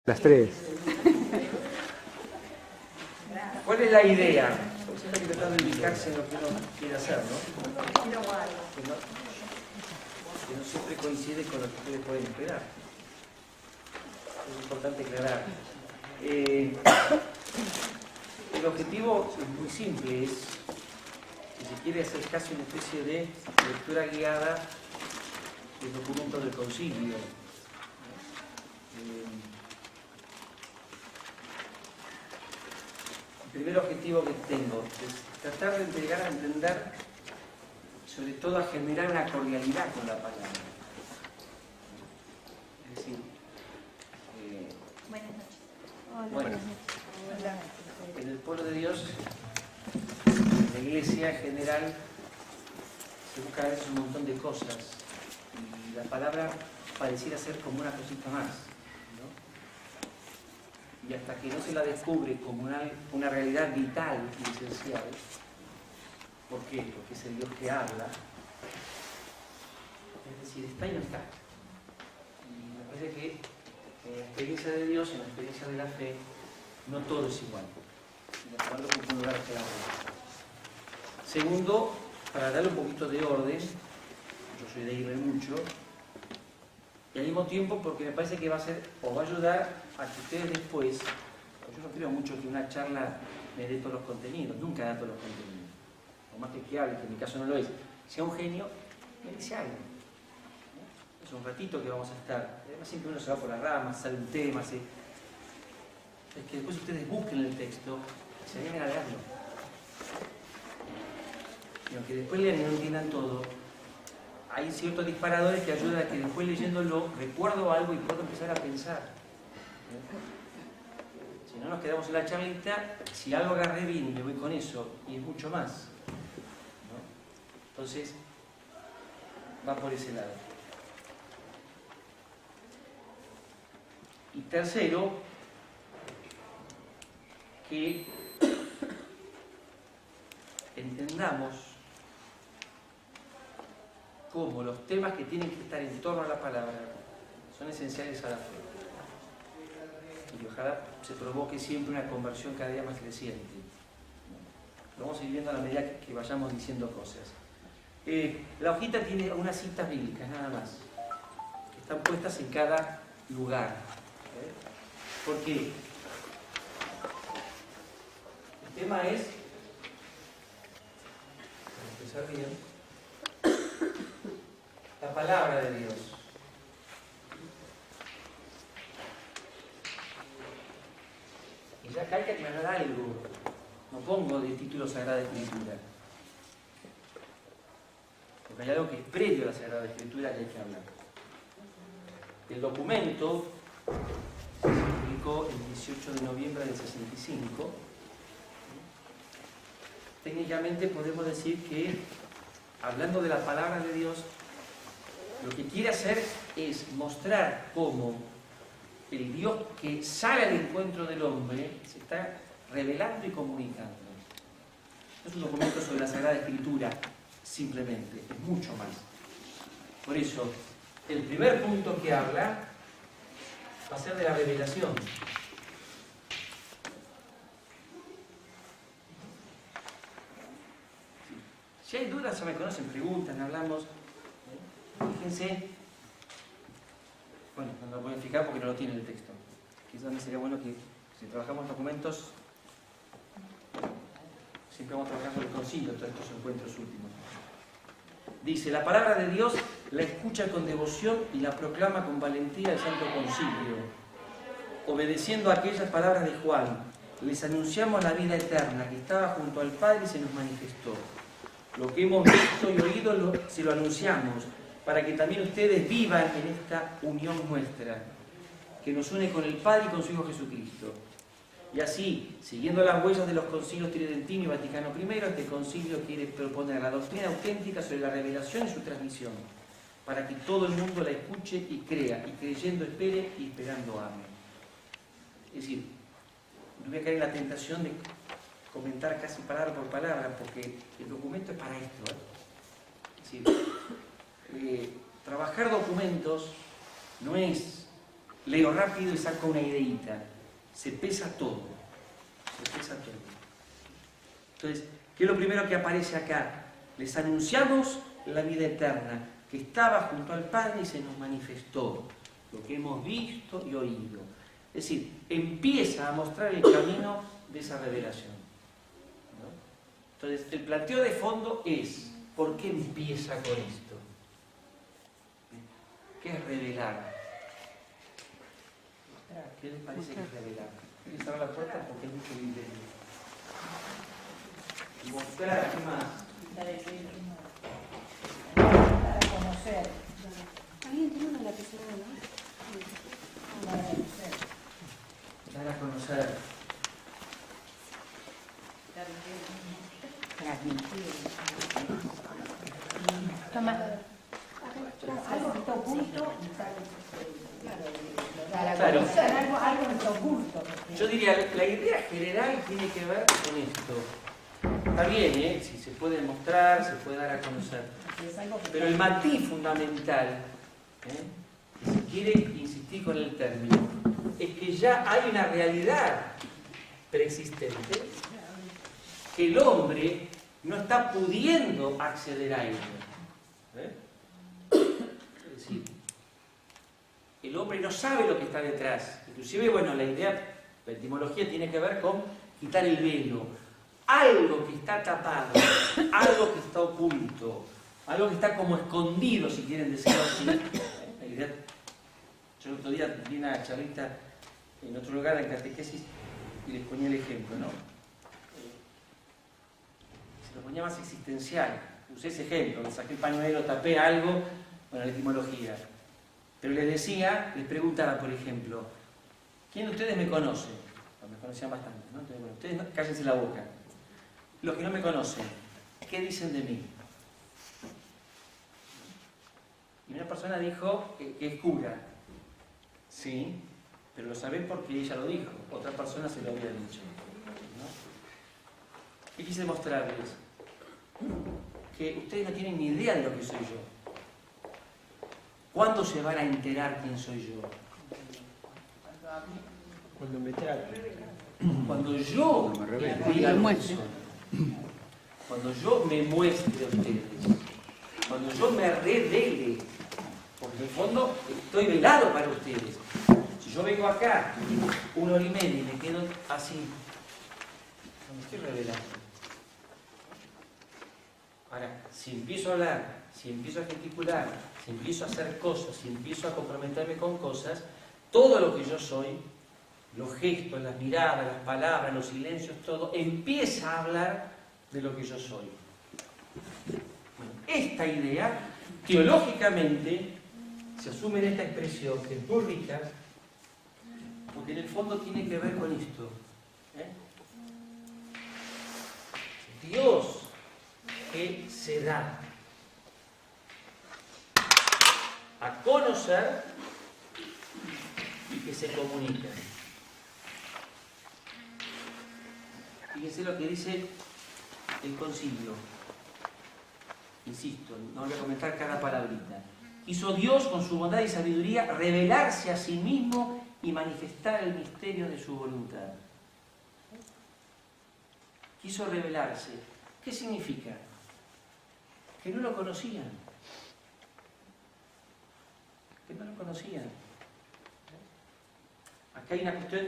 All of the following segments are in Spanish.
Las tres. ¿Cuál es la idea? Porque siempre hay que tratar de ubicarse en lo que uno quiere hacer, ¿no? Que no siempre coincide con lo que ustedes pueden esperar. Es importante aclarar. El objetivo es muy simple, es, si se quiere hacer casi una especie de lectura guiada del documento del concilio. El primer objetivo que tengo es tratar de llegar a entender, sobre todo a generar una cordialidad con la palabra. Es decir, Buenas noches. bueno, en el pueblo de Dios, en la iglesia en general, se busca a veces un montón de cosas y la palabra pareciera ser como una cosita más, ¿no? Y hasta que no se la descubre como una realidad vital y esencial, ¿por qué? Porque es el Dios que habla, es decir, está y no está. Y me parece que en la experiencia de Dios, en la experiencia de la fe, no todo es igual. Tomarlo como un lugar que la otra. Segundo, para darle un poquito de orden, yo soy de irme mucho, y al mismo tiempo porque me parece que va a ser, o va a ayudar a que ustedes después, yo no creo mucho que una charla me dé todos los contenidos, nunca da todos los contenidos, por más que hable, que en mi caso no lo es, sea un genio, me dice algo. Es un ratito que vamos a estar, además siempre uno se va por las ramas, sale un tema, es que después ustedes busquen el texto y se animen a leerlo. Y aunque después lean y no entiendan todo, hay ciertos disparadores que ayudan a que después leyéndolo recuerdo algo y puedo empezar a pensar. Si no nos quedamos en la charlita, si algo agarré bien y me voy con eso, y es mucho más, ¿no? Entonces, va por ese lado. Y tercero, que entendamos cómo los temas que tienen que estar en torno a la palabra son esenciales a la fe. Y ojalá se provoque siempre una conversión cada día más creciente. Lo vamos a ir viendo a la medida que vayamos diciendo cosas. La hojita tiene unas citas bíblicas, nada más, que están puestas en cada lugar. ¿Por qué? El tema es, para empezar bien, la palabra de Dios. Y ya acá hay que aclarar algo. No pongo de título Sagrada Escritura. Porque hay algo que es previo a la Sagrada Escritura que hay que hablar. El documento se publicó el 18 de noviembre del 65. Técnicamente podemos decir que, hablando de la palabra de Dios, lo que quiere hacer es mostrar cómo el Dios que sale al encuentro del hombre se está revelando y comunicando. No es un documento sobre la Sagrada Escritura, simplemente, es mucho más. Por eso, el primer punto que habla va a ser de la revelación. Si hay dudas, ya me conocen, preguntan, hablamos. Fíjense, bueno, no lo voy a explicar porque no lo tiene el texto. Quizás también sería bueno que, si trabajamos documentos, siempre vamos a trabajar con el concilio, todos estos encuentros últimos. Dice, la palabra de Dios la escucha con devoción y la proclama con valentía el Santo Concilio. Obedeciendo a aquellas palabras de Juan, les anunciamos la vida eterna que estaba junto al Padre y se nos manifestó. Lo que hemos visto y oído se lo anunciamos, para que también ustedes vivan en esta unión nuestra, que nos une con el Padre y con su Hijo Jesucristo. Y así, siguiendo las huellas de los concilios Tridentino y Vaticano I, este concilio quiere proponer la doctrina auténtica sobre la revelación y su transmisión, para que todo el mundo la escuche y crea, y creyendo espere y esperando ame. Es decir, no voy a caer en la tentación de comentar casi palabra por palabra, porque el documento es para esto, Es decir, trabajar documentos no es leo rápido y saco una ideita. Se pesa todo. Se pesa todo. Entonces, ¿qué es lo primero que aparece acá? Les anunciamos la vida eterna, que estaba junto al Padre y se nos manifestó. Lo que hemos visto y oído. Es decir, empieza a mostrar el camino de esa revelación, ¿no? Entonces, el planteo de fondo es, ¿por qué empieza con esto? ¿Qué es revelar? ¿Qué les parece que es revelar? ¿Quieres cerrar la puerta? Porque hay mucho misterio. Mostrar, ¿qué más? Para conocer. ¿Alguien tiene una lapicera, no? Dar a conocer. Toma. Algo que está oculto. Claro. Algo que está oculto. Yo diría, la idea general tiene que ver con esto. Está bien, si se puede mostrar, se puede dar a conocer. Pero el matiz fundamental, si quiere insistir con el término, es que ya hay una realidad preexistente que el hombre no está pudiendo acceder a ella. Es decir, el hombre no sabe lo que está detrás. Inclusive, bueno, la etimología tiene que ver con quitar el velo. Algo que está tapado, algo que está oculto, algo que está como escondido, si quieren decirlo así. La idea, yo el otro día vi una charlita en otro lugar en catequesis y les ponía el ejemplo, ¿no? Se lo ponía más existencial. Usé ese ejemplo, saqué el pañuelo, tapé algo, bueno, la etimología. Pero les decía, les preguntaba, por ejemplo, ¿quién de ustedes me conoce? Me conocían bastante, ¿no? Entonces, bueno, ustedes cállense la boca. Los que no me conocen, ¿qué dicen de mí? Y una persona dijo que es cura. Sí, pero lo saben porque ella lo dijo. Otra persona se lo había dicho, ¿no? ¿Qué quise mostrarles? Que ustedes no tienen ni idea de lo que soy yo. ¿Cuándo se van a enterar quién soy yo? Cuando me traten. Cuando yo diga lo que soy. Cuando yo me muestre a ustedes. Cuando yo me revele. Porque en el fondo estoy velado para ustedes. Si yo vengo acá 1 hora y media y me quedo así, no me estoy revelando. Ahora, si empiezo a hablar, si empiezo a gesticular, si empiezo a hacer cosas, si empiezo a comprometerme con cosas, todo lo que yo soy, los gestos, las miradas, las palabras, los silencios, todo, empieza a hablar de lo que yo soy. Bueno, esta idea, teológicamente, se asume en esta expresión, que es muy rica, porque en el fondo tiene que ver con esto. Dios que se da a conocer y que se comunica. Fíjense lo que dice el concilio. Insisto, no voy a comentar cada palabrita. Quiso Dios, con su bondad y sabiduría, revelarse a sí mismo y manifestar el misterio de su voluntad. Quiso revelarse. ¿Qué significa? Que no lo conocían. Que no lo conocían. Acá hay una cuestión,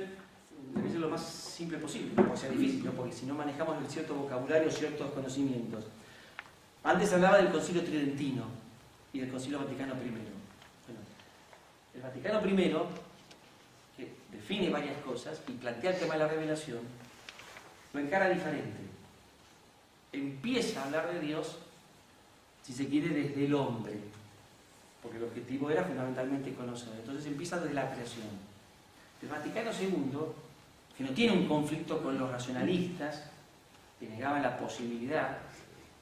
debe ser lo más simple posible, no sea difícil, ¿no? Porque si no manejamos el cierto vocabulario, ciertos conocimientos. Antes hablaba del Concilio Tridentino y del Concilio Vaticano I. Bueno, el Vaticano I, que define varias cosas y plantea el tema de la revelación, lo encara diferente. Empieza a hablar de Dios, si se quiere, desde el hombre, porque el objetivo era fundamentalmente conocer. Entonces empieza desde la creación. El Vaticano II, que no tiene un conflicto con los racionalistas, que negaban la posibilidad,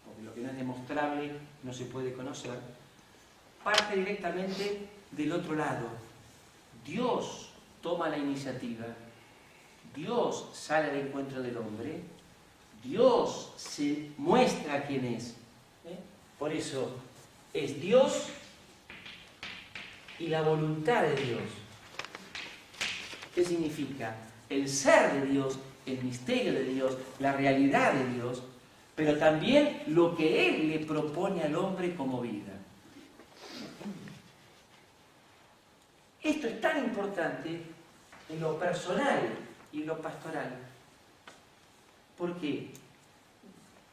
porque lo que no es demostrable no se puede conocer, parte directamente del otro lado. Dios toma la iniciativa, Dios sale al encuentro del hombre, Dios se muestra quién es. Por eso es Dios y la voluntad de Dios. ¿Qué significa? El ser de Dios, el misterio de Dios, la realidad de Dios, pero también lo que Él le propone al hombre como vida. Esto es tan importante en lo personal y en lo pastoral. ¿Por qué?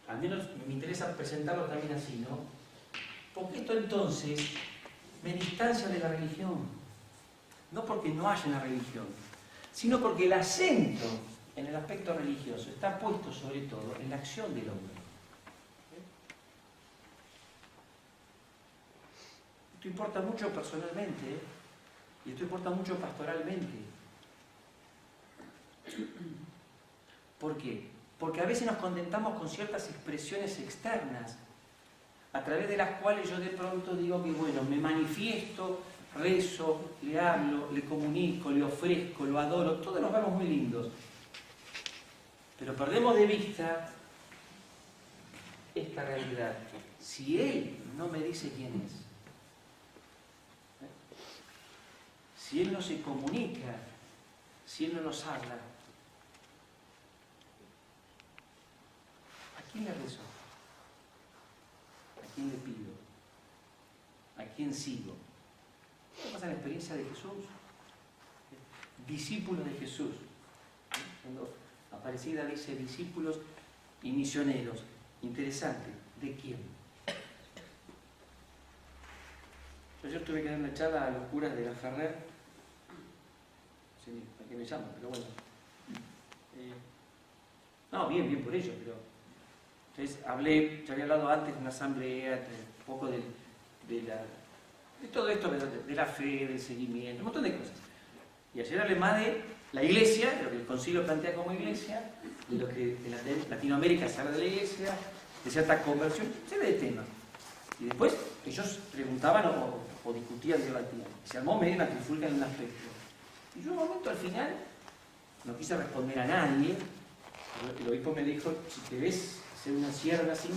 Al menos me interesa presentarlo también así, ¿no? Porque esto entonces me distancia de la religión. No porque no haya una religión, sino porque el acento en el aspecto religioso está puesto sobre todo en la acción del hombre. Esto importa mucho personalmente, ¿eh? Y esto importa mucho pastoralmente. ¿Por qué? Porque a veces nos contentamos con ciertas expresiones externas, a través de las cuales yo de pronto digo que, bueno, me manifiesto, rezo, le hablo, le comunico, le ofrezco, lo adoro, todos nos vemos muy lindos. Pero perdemos de vista esta realidad. Si Él no me dice quién es, si Él no se comunica, si Él no nos habla, ¿a quién le rezo? ¿A quién le pido? ¿A quién sigo? ¿Qué pasa en la experiencia de Jesús? Discípulos de Jesús. Cuando Aparecida dice discípulos y misioneros. Interesante. ¿De quién? Yo ayer tuve que dar una charla a los curas de la Ferrer. No sé ni a qué me llaman, pero bueno. No, bien por ello, pero... Entonces hablé, ya había hablado antes de una asamblea, un poco de todo esto, de la fe, del seguimiento, un montón de cosas. Y ayer hablé más de la iglesia, de lo que el concilio plantea como iglesia, de lo que en Latinoamérica se habla de la iglesia, de cierta conversión, serie de temas. Y después ellos preguntaban o discutían, debatían. Se armó medio una trifulca en un aspecto. Y yo en un momento al final no quise responder a nadie. El obispo me dijo, si te ves ser una sierva sin